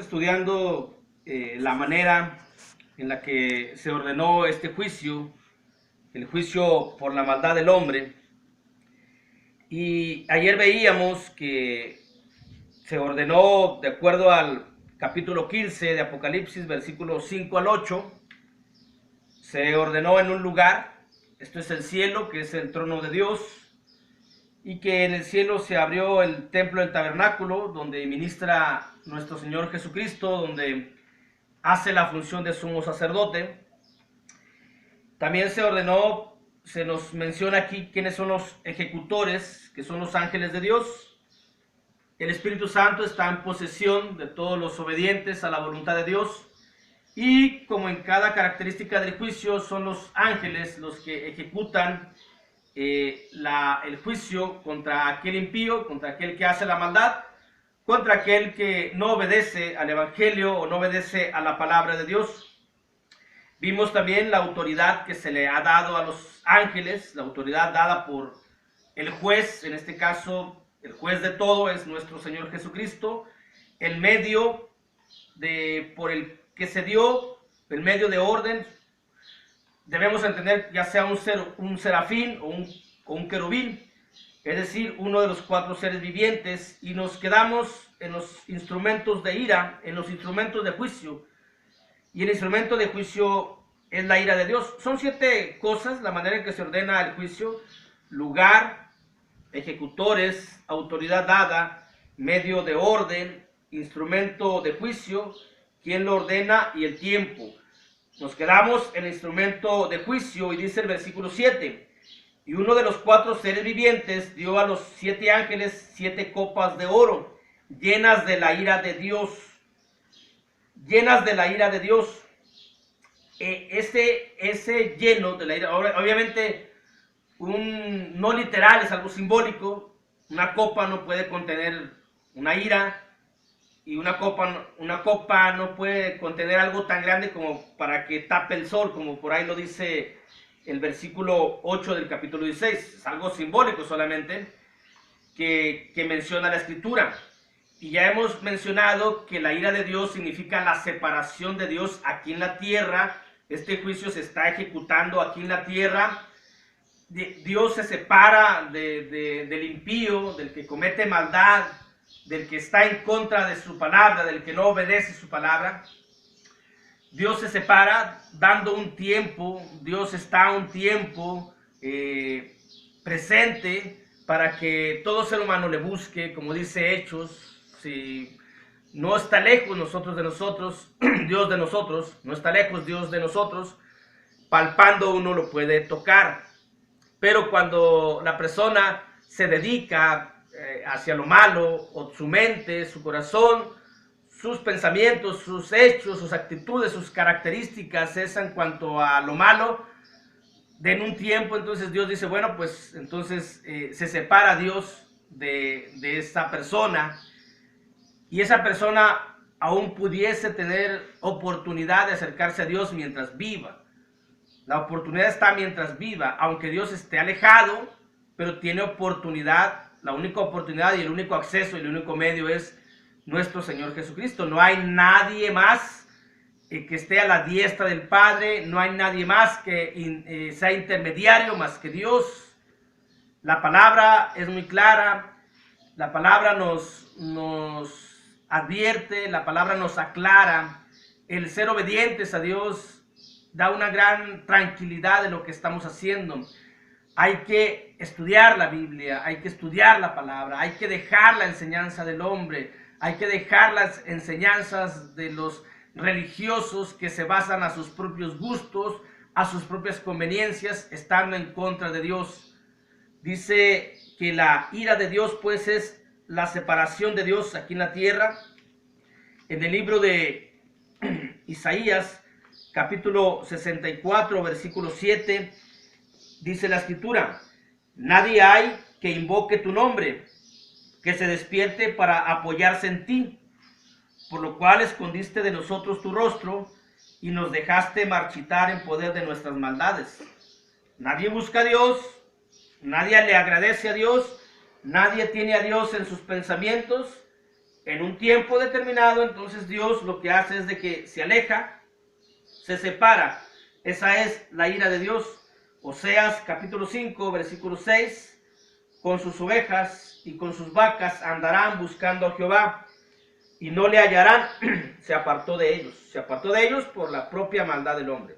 estudiando la manera en la que se ordenó este juicio, el juicio por la maldad del hombre. Y ayer veíamos que se ordenó de acuerdo al capítulo 15 de Apocalipsis, versículos 5 al 8. Se ordenó en un lugar, esto es el cielo, que es el trono de Dios, y que en el cielo se abrió el templo del tabernáculo, donde ministra nuestro Señor Jesucristo, donde hace la función de sumo sacerdote. También se ordenó, se nos menciona aquí quiénes son los ejecutores, que son los ángeles de Dios. El Espíritu Santo está en posesión de todos los obedientes a la voluntad de Dios. Y como en cada característica del juicio, son los ángeles los que ejecutan el juicio contra aquel impío, contra aquel que hace la maldad, contra aquel que no obedece al Evangelio o no obedece a la palabra de Dios. Vimos también la autoridad que se le ha dado a los ángeles, la autoridad dada por el juez, en este caso el juez de todo es nuestro Señor Jesucristo, el medio por el que se dio, el medio de orden. Debemos entender ya sea un serafín o un querubín, es decir, uno de los cuatro seres vivientes, y nos quedamos en los instrumentos de ira, en los instrumentos de juicio. Y el instrumento de juicio es la ira de Dios. Son 7 cosas, la manera en que se ordena el juicio: lugar, ejecutores, autoridad dada, medio de orden, instrumento de juicio, quién lo ordena y el tiempo. Nos quedamos en el instrumento de juicio y dice el versículo 7: y uno de los 4 seres vivientes dio a los 7 ángeles 7 copas de oro, llenas de la ira de Dios. Llenas de la ira de Dios. Ese lleno de la ira, obviamente no literal, es algo simbólico. Una copa no puede contener una ira, y una copa no puede contener algo tan grande como para que tape el sol, como por ahí lo dice el versículo 8 del capítulo 16. Es algo simbólico solamente que menciona la escritura. Y ya hemos mencionado que la ira de Dios significa la separación de Dios aquí en la tierra. Este juicio se está ejecutando aquí en la tierra. Dios se separa del impío, del que comete maldad, del que está en contra de su palabra, del que no obedece su palabra. Dios se separa dando un tiempo. Dios está un tiempo presente para que todo ser humano le busque, como dice Hechos. Si no está lejos Dios de nosotros, no está lejos Dios de nosotros, palpando uno lo puede tocar. Pero cuando la persona se dedica hacia lo malo, o su mente, su corazón, sus pensamientos, sus hechos, sus actitudes, sus características es en cuanto a lo malo, en un tiempo, entonces Dios dice, bueno, pues entonces se separa Dios de esa persona, y esa persona aún pudiese tener oportunidad de acercarse a Dios mientras viva. La oportunidad está mientras viva, aunque Dios esté alejado, pero tiene oportunidad. La única oportunidad y el único acceso y el único medio es nuestro Señor Jesucristo. No hay nadie más que esté a la diestra del Padre, no hay nadie más que sea intermediario más que Dios. La palabra es muy clara, la palabra nos advierte, la palabra nos aclara. El ser obedientes a Dios da una gran tranquilidad de lo que estamos haciendo. Hay que estudiar la Biblia, hay que estudiar la palabra, hay que dejar la enseñanza del hombre, hay que dejar las enseñanzas de los religiosos que se basan a sus propios gustos, a sus propias conveniencias, estando en contra de Dios. Dice que la ira de Dios pues es la separación de Dios aquí en la tierra. En el libro de Isaías, capítulo 64, versículo 7, dice la escritura: nadie hay que invoque tu nombre, que se despierte para apoyarse en ti, por lo cual escondiste de nosotros tu rostro y nos dejaste marchitar en poder de nuestras maldades. Nadie busca a Dios, nadie le agradece a Dios, nadie tiene a Dios en sus pensamientos. en un tiempo determinado, entonces Dios lo que hace es de que se aleja, se separa. Esa es la ira de Dios. Oseas capítulo 5, versículo 6. Con sus ovejas y con sus vacas andarán buscando a Jehová y no le hallarán. Se apartó de ellos por la propia maldad del hombre.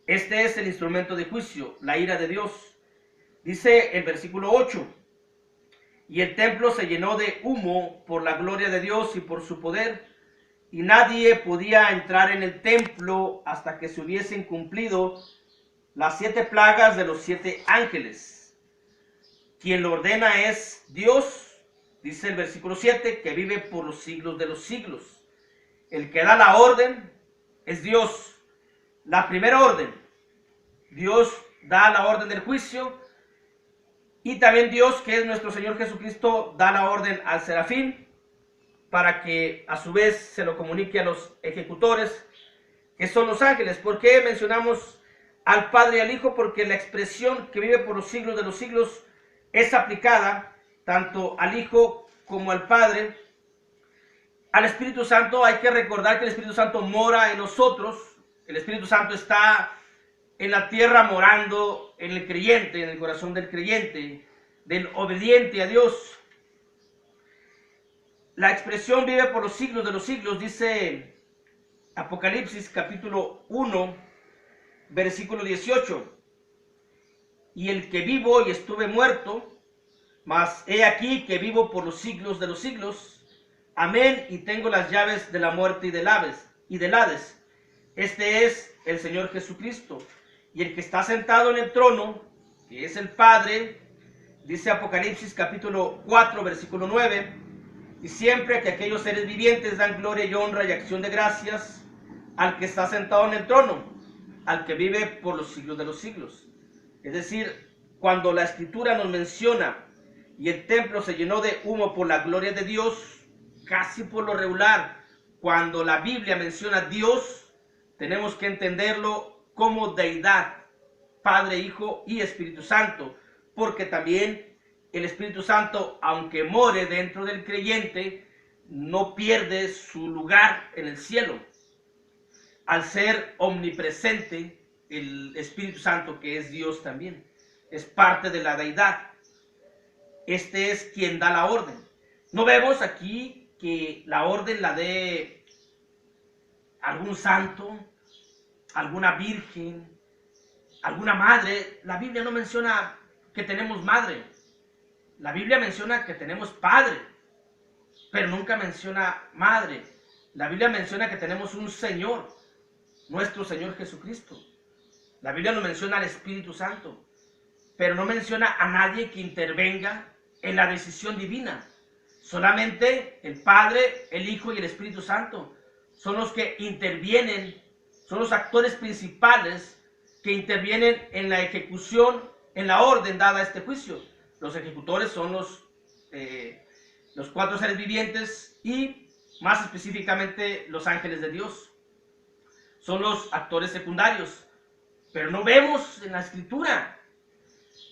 Este es el instrumento de juicio, la ira de Dios. Dice el versículo 8, y el templo se llenó de humo por la gloria de Dios y por su poder, y nadie podía entrar en el templo hasta que se hubiesen cumplido las 7 plagas de los 7 ángeles. Quien lo ordena es Dios, dice el versículo 7, que vive por los siglos de los siglos. El que da la orden es Dios. La primera orden, Dios da la orden del juicio, y también Dios, que es nuestro Señor Jesucristo, da la orden al serafín para que a su vez se lo comunique a los ejecutores, que son los ángeles. ¿Por qué mencionamos al Padre y al Hijo? Porque la expresión que vive por los siglos de los siglos es aplicada tanto al Hijo como al Padre. Al Espíritu Santo hay que recordar que el Espíritu Santo mora en nosotros. El Espíritu Santo está en la tierra morando en el creyente, en el corazón del creyente, del obediente a Dios. La expresión vive por los siglos de los siglos, dice Apocalipsis capítulo 1, versículo 18. Y el que vivo y estuve muerto, mas he aquí que vivo por los siglos de los siglos. Amén, y tengo las llaves de la muerte y del Hades. Este es el Señor Jesucristo. Y el que está sentado en el trono, que es el Padre, dice Apocalipsis capítulo 4, versículo 9, y siempre que aquellos seres vivientes dan gloria y honra y acción de gracias al que está sentado en el trono, al que vive por los siglos de los siglos. Es decir, cuando la Escritura nos menciona y el templo se llenó de humo por la gloria de Dios, casi por lo regular, cuando la Biblia menciona a Dios, tenemos que entenderlo como deidad, Padre, Hijo y Espíritu Santo, porque también el Espíritu Santo, aunque more dentro del creyente, no pierde su lugar en el cielo. Al ser omnipresente, el Espíritu Santo, que es Dios también, es parte de la deidad. Este es quien da la orden. No vemos aquí que la orden la dé algún santo, alguna virgen, alguna madre. La Biblia no menciona que tenemos madre. La Biblia menciona que tenemos padre, pero nunca menciona madre. La Biblia menciona que tenemos un Señor, nuestro Señor Jesucristo. La Biblia nos menciona al Espíritu Santo, pero no menciona a nadie que intervenga en la decisión divina. Solamente el Padre, el Hijo y el Espíritu Santo son los que intervienen, son los actores principales que intervienen en la ejecución, en la orden dada a este juicio. Los ejecutores son los 4 seres vivientes y más específicamente los ángeles de Dios. Son los actores secundarios, pero no vemos en la Escritura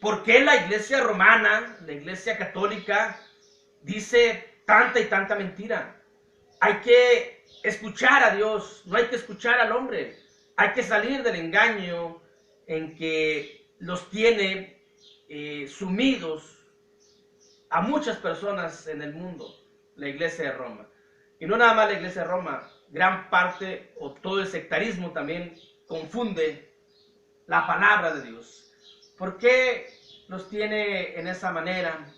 por qué la Iglesia romana, la Iglesia católica, dice tanta y tanta mentira. Hay que escuchar a Dios, no hay que escuchar al hombre. Hay que salir del engaño en que los tiene sumidos a muchas personas en el mundo, la Iglesia de Roma. Y no nada más la Iglesia de Roma, gran parte o todo el sectarismo también confunde la palabra de Dios. ¿Por qué los tiene en esa manera?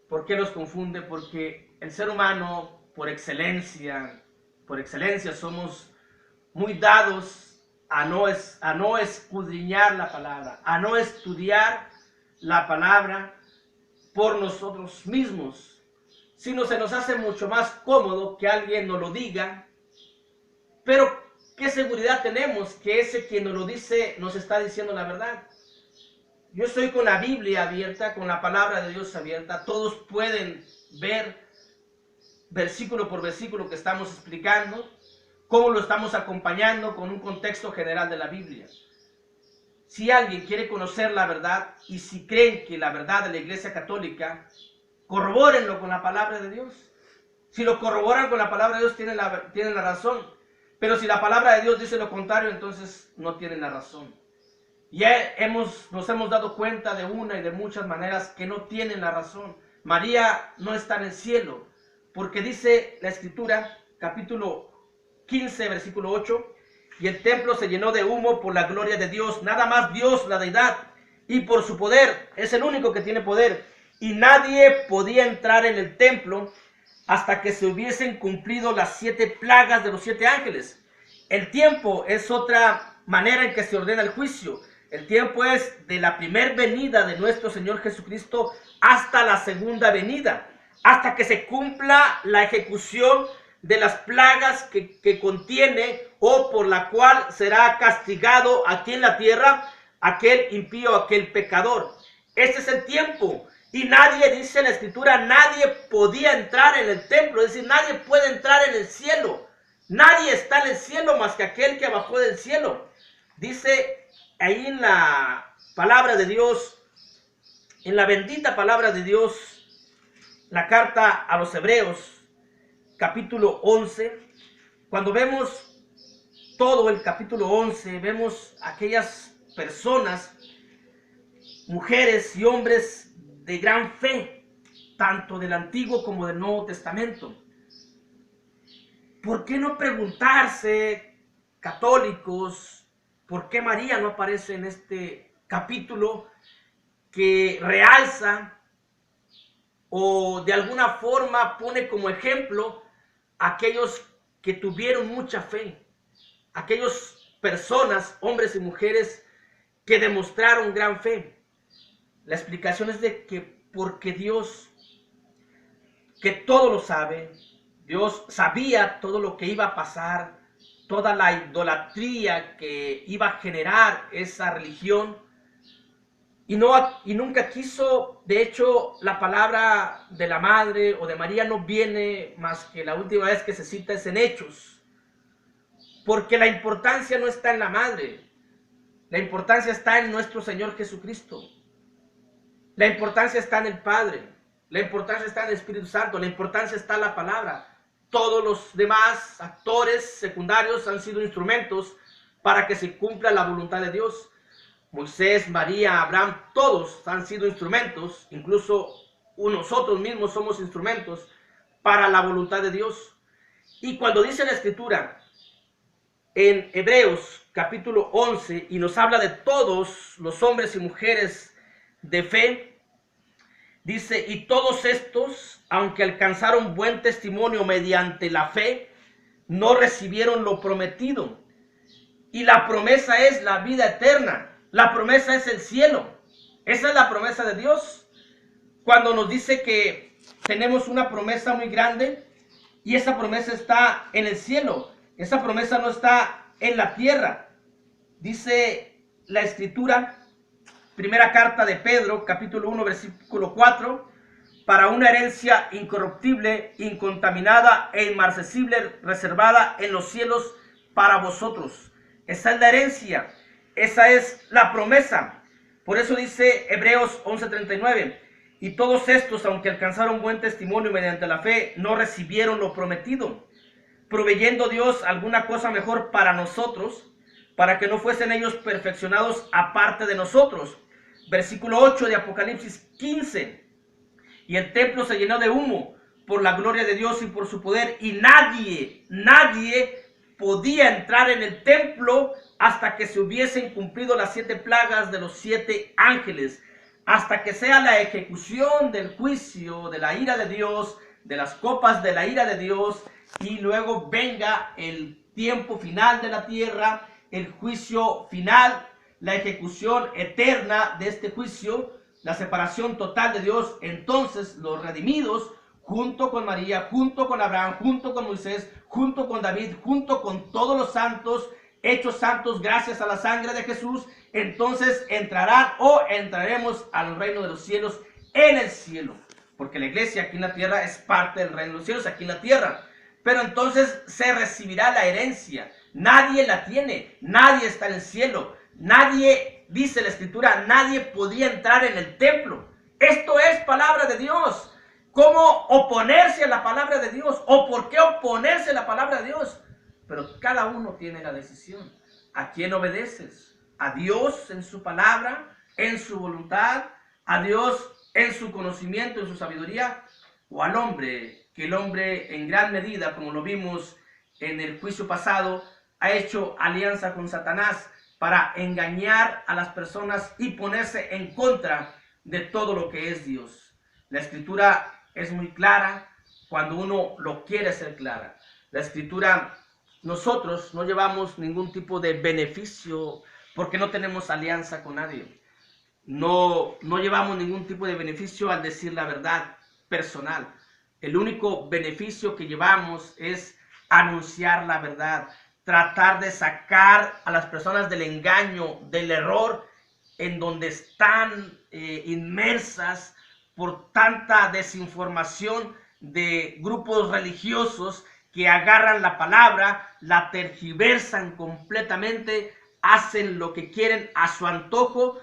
¿Por qué los confunde? Porque el ser humano, por excelencia somos muy dados a no escudriñar la palabra, a no estudiar la palabra por nosotros mismos, sino se nos hace mucho más cómodo que alguien nos lo diga. Pero ¿qué seguridad tenemos que ese quien nos lo dice nos está diciendo la verdad? Yo estoy con la Biblia abierta, con la palabra de Dios abierta. Todos pueden ver versículo por versículo que estamos explicando, cómo lo estamos acompañando con un contexto general de la Biblia. Si alguien quiere conocer la verdad y si creen que la verdad de la Iglesia Católica, corrobórenlo con la palabra de Dios. Si lo corroboran con la palabra de Dios, tienen la razón. Pero si la palabra de Dios dice lo contrario, entonces no tienen la razón. Ya nos hemos dado cuenta de una y de muchas maneras que no tienen la razón. María no está en el cielo, porque dice la Escritura, capítulo 15, versículo 8, y el templo se llenó de humo por la gloria de Dios, nada más Dios, la deidad, y por su poder, es el único que tiene poder, y nadie podía entrar en el templo hasta que se hubiesen cumplido las 7 plagas de los 7 ángeles. El tiempo es otra manera en que se ordena el juicio. El tiempo es de la primer venida de nuestro Señor Jesucristo hasta la segunda venida, hasta que se cumpla la ejecución de las plagas que contiene o por la cual será castigado aquí en la tierra aquel impío, aquel pecador. Este es el tiempo. Y nadie, dice la Escritura, nadie podía entrar en el templo, es decir, nadie puede entrar en el cielo. Nadie está en el cielo más que aquel que bajó del cielo. Dice ahí en la palabra de Dios, en la bendita palabra de Dios, la carta a los Hebreos, capítulo 11, cuando vemos todo el capítulo 11, vemos aquellas personas, mujeres y hombres de gran fe, tanto del Antiguo como del Nuevo Testamento. ¿Por qué no preguntarse, católicos, por qué María no aparece en este capítulo que realza o de alguna forma pone como ejemplo a aquellos que tuvieron mucha fe, aquellas personas, hombres y mujeres, que demostraron gran fe? La explicación es de que porque Dios, que todo lo sabe, Dios sabía todo lo que iba a pasar, toda la idolatría que iba a generar esa religión, y nunca quiso. De hecho, la palabra de la Madre o de María no viene más que la última vez que se cita es en Hechos, porque la importancia no está en la Madre, la importancia está en nuestro Señor Jesucristo, la importancia está en el Padre, la importancia está en el Espíritu Santo, la importancia está en la palabra. Todos los demás actores secundarios han sido instrumentos para que se cumpla la voluntad de Dios. Moisés, María, Abraham, todos han sido instrumentos, incluso nosotros mismos somos instrumentos para la voluntad de Dios. Y cuando dice la Escritura en Hebreos capítulo 11 y nos habla de todos los hombres y mujeres de fe, dice, y todos estos, aunque alcanzaron buen testimonio mediante la fe, no recibieron lo prometido. Y la promesa es la vida eterna. La promesa es el cielo. Esa es la promesa de Dios. Cuando nos dice que tenemos una promesa muy grande y esa promesa está en el cielo. Esa promesa no está en la tierra. Dice la Escritura, primera carta de Pedro, capítulo 1, versículo 4, para una herencia incorruptible, incontaminada e inmarcesible, reservada en los cielos para vosotros. Esa es la herencia. Esa es la promesa. Por eso dice Hebreos 11:39, y todos estos, aunque alcanzaron buen testimonio mediante la fe, no recibieron lo prometido, proveyendo Dios alguna cosa mejor para nosotros, para que no fuesen ellos perfeccionados aparte de nosotros. Versículo 8 de Apocalipsis 15, y el templo se llenó de humo por la gloria de Dios y por su poder, y nadie podía entrar en el templo hasta que se hubiesen cumplido las 7 plagas de los 7 ángeles, hasta que sea la ejecución del juicio, de la ira de Dios, de las copas de la ira de Dios, y luego venga el tiempo final de la tierra, el juicio final, la ejecución eterna de este juicio, la separación total de Dios. Entonces los redimidos, junto con María, junto con Abraham, junto con Moisés, junto con David, junto con todos los santos, hechos santos gracias a la sangre de Jesús, entonces entrarán o entraremos al reino de los cielos en el cielo. Porque la iglesia aquí en la tierra es parte del reino de los cielos aquí en la tierra. Pero entonces se recibirá la herencia. Nadie la tiene, nadie está en el cielo. Nadie, dice la Escritura, nadie podía entrar en el templo. Esto es palabra de Dios. cómo oponerse a la palabra de Dios o por qué oponerse a la palabra de Dios. Pero cada uno tiene la decisión. ¿A quién obedeces? ¿A Dios en su palabra, en su voluntad? ¿A Dios en su conocimiento, en su sabiduría? ¿O al hombre? Que el hombre en gran medida, como lo vimos en el juicio pasado, ha hecho alianza con Satanás para engañar a las personas y ponerse en contra de todo lo que es Dios. La Escritura es muy clara cuando uno lo quiere hacer clara. La Escritura, nosotros no llevamos ningún tipo de beneficio porque no tenemos alianza con nadie. No llevamos ningún tipo de beneficio al decir la verdad personal. El único beneficio que llevamos es anunciar la verdad, tratar de sacar a las personas del engaño, del error, en donde están inmersas por tanta desinformación de grupos religiosos que agarran la palabra, la tergiversan completamente, hacen lo que quieren a su antojo,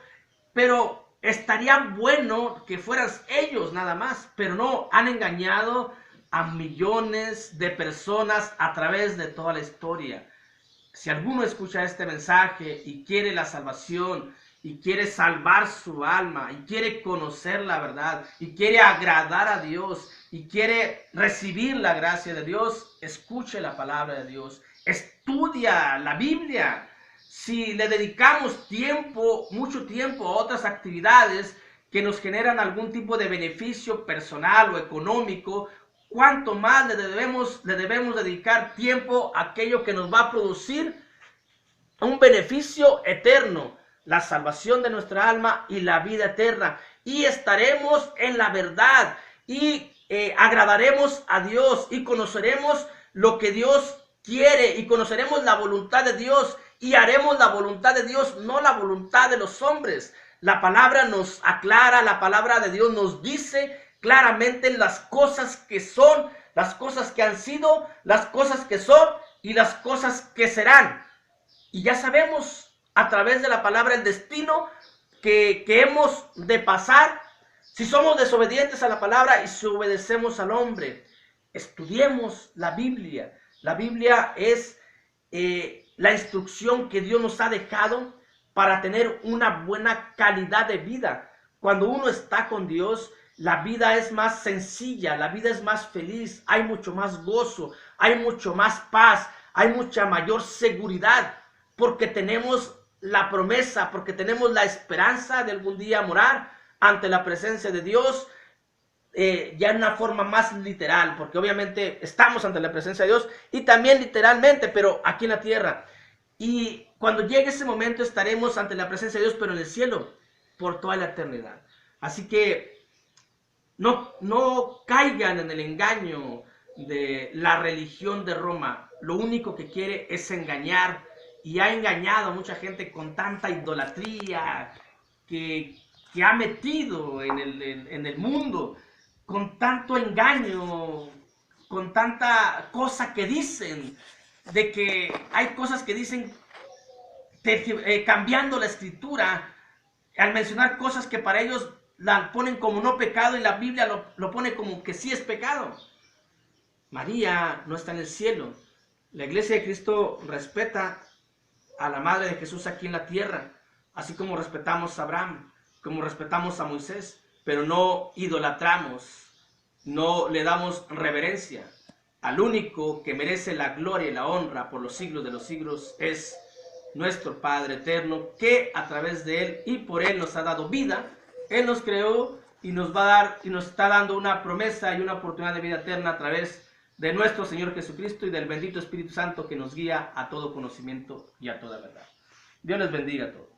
pero estaría bueno que fueran ellos nada más, pero no, han engañado a millones de personas a través de toda la historia. Si alguno escucha este mensaje y quiere la salvación, y quiere salvar su alma, y quiere conocer la verdad, y quiere agradar a Dios, y quiere recibir la gracia de Dios, escuche la palabra de Dios, estudia la Biblia. Si le dedicamos tiempo, mucho tiempo a otras actividades que nos generan algún tipo de beneficio personal o económico, ¿cuánto más le debemos dedicar tiempo a aquello que nos va a producir un beneficio eterno, la salvación de nuestra alma y la vida eterna? Y estaremos en la verdad y agradaremos a Dios y conoceremos lo que Dios quiere y conoceremos la voluntad de Dios y haremos la voluntad de Dios, no la voluntad de los hombres. La palabra nos aclara, la palabra de Dios nos dice claramente las cosas que son, las cosas que han sido, las cosas que son y las cosas que serán. Y ya sabemos a través de la palabra el destino que hemos de pasar si somos desobedientes a la palabra y si obedecemos al hombre. Estudiemos la Biblia. La Biblia es la instrucción que Dios nos ha dejado para tener una buena calidad de vida. Cuando uno está con Dios, la vida es más sencilla, la vida es más feliz, hay mucho más gozo, hay mucho más paz, hay mucha mayor seguridad, porque tenemos la promesa, porque tenemos la esperanza de algún día morar ante la presencia de Dios, ya en una forma más literal, porque obviamente estamos ante la presencia de Dios y también literalmente, pero aquí en la tierra. Y cuando llegue ese momento estaremos ante la presencia de Dios, pero en el cielo, por toda la eternidad. Así que no caigan en el engaño de la religión de Roma. Lo único que quiere es engañar, y ha engañado a mucha gente con tanta idolatría que ha metido en el mundo, con tanto engaño, con tanta cosa que dicen, de que hay cosas que dicen cambiando la escritura, al mencionar cosas que para ellos la ponen como no pecado y la Biblia lo pone como que sí es pecado. María no está en el cielo. La Iglesia de Cristo respeta a la Madre de Jesús aquí en la tierra, así como respetamos a Abraham, como respetamos a Moisés, pero no idolatramos, no le damos reverencia. Al único que merece la gloria y la honra por los siglos de los siglos es nuestro Padre eterno, que a través de Él y por Él nos ha dado vida. Él nos creó y nos va a dar y nos está dando una promesa y una oportunidad de vida eterna a través de nuestro Señor Jesucristo y del bendito Espíritu Santo que nos guía a todo conocimiento y a toda verdad. Dios les bendiga a todos.